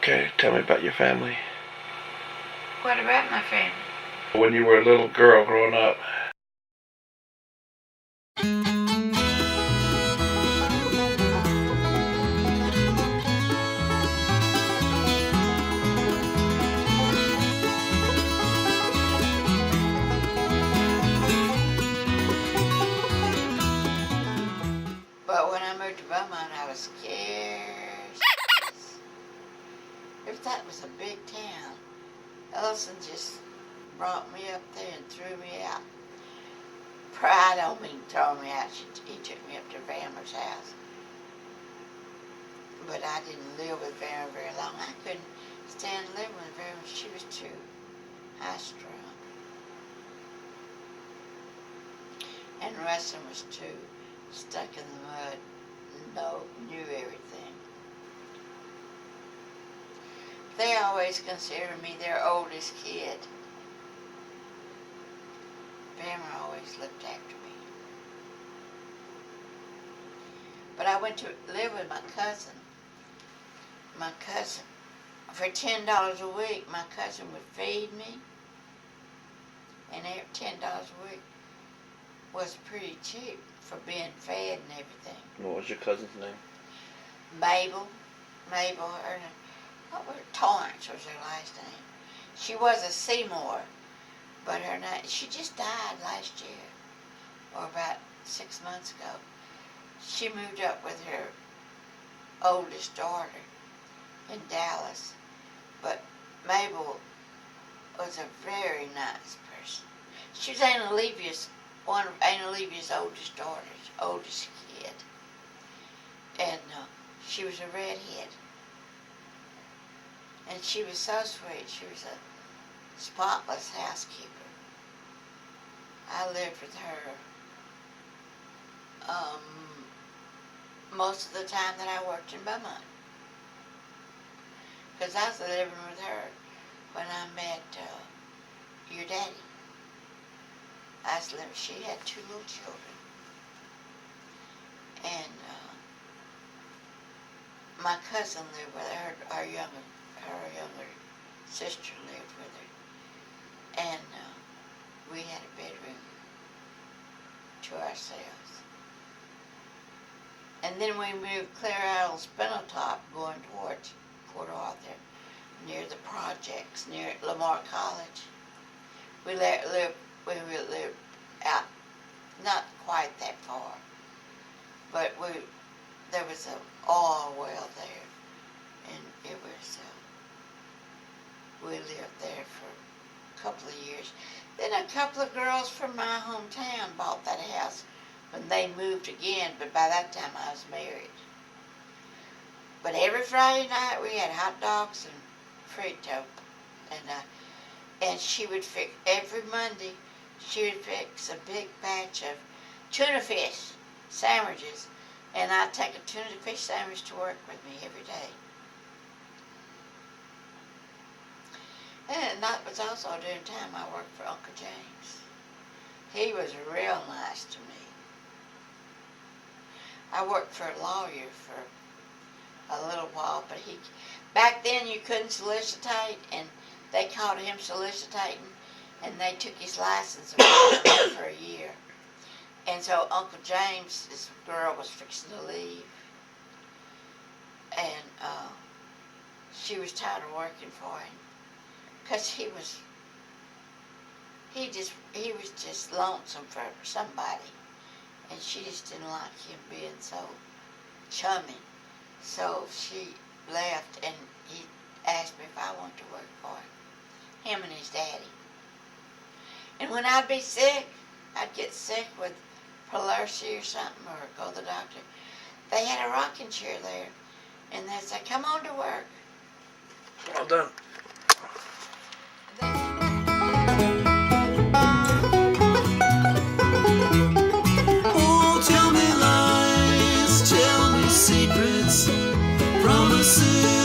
Okay, tell me about your family. What about my family? When you were a little girl growing up. But when I moved to Vermont, I was scared. If that was a big town, Ellison just brought me up there and threw me out. I don't mean throw me out. He took me up to Vander's house. But I didn't live with Vander very long. I couldn't stand living with Vander. She was too high-strung. And Rustin was too stuck in the mud, knew everything. They always considered me their oldest kid. Vander always looked after me. But I went to live with my cousin. My cousin, for $10 a week, my cousin would feed me. And $10 a week was pretty cheap for being fed and everything. What was your cousin's name? Mabel, Torrance was her last name. She was a Seymour, but her name, she just died last year, or about 6 months ago. She moved up with her oldest daughter in Dallas, but Mabel was a very nice person. She was Aunt Olivia's, one of Aunt Olivia's oldest daughters, oldest kid, and she was a redhead. And she was so sweet. She was a spotless housekeeper. I lived with her most of the time that I worked in Vermont. Because I was living with her when I met your daddy. She had 2 little children. And my cousin lived with her, her younger sister lived with her, and we had a bedroom to ourselves. And then we moved clear out of Spindletop, going towards Port Arthur, near the projects, near Lamar College. We lived out, not quite that far, but there was an oil well there, and it was. We lived there for a couple of years. Then a couple of girls from my hometown bought that house when they moved again, but by that time I was married. But every Friday night we had hot dogs and Frito, and she would fix, every Monday she would fix a big batch of tuna fish sandwiches, and I'd take a tuna fish sandwich to work with me every day. And that was also during the time I worked for Uncle James. He was real nice to me. I worked for a lawyer for a little while, but back then you couldn't solicitate, and they caught him soliciting, and they took his license away for a year. And so Uncle James' girl was fixing to leave, and she was tired of working for him. Because he was just lonesome for somebody, and she just didn't like him being so chummy. So she left, and he asked me if I wanted to work for him and his daddy. And when I'd be sick, I'd get sick with paralysis or something, or go to the doctor. They had a rocking chair there, and they'd say, "Come on to work." Well done. Oh, tell me lies, tell me secrets, promises.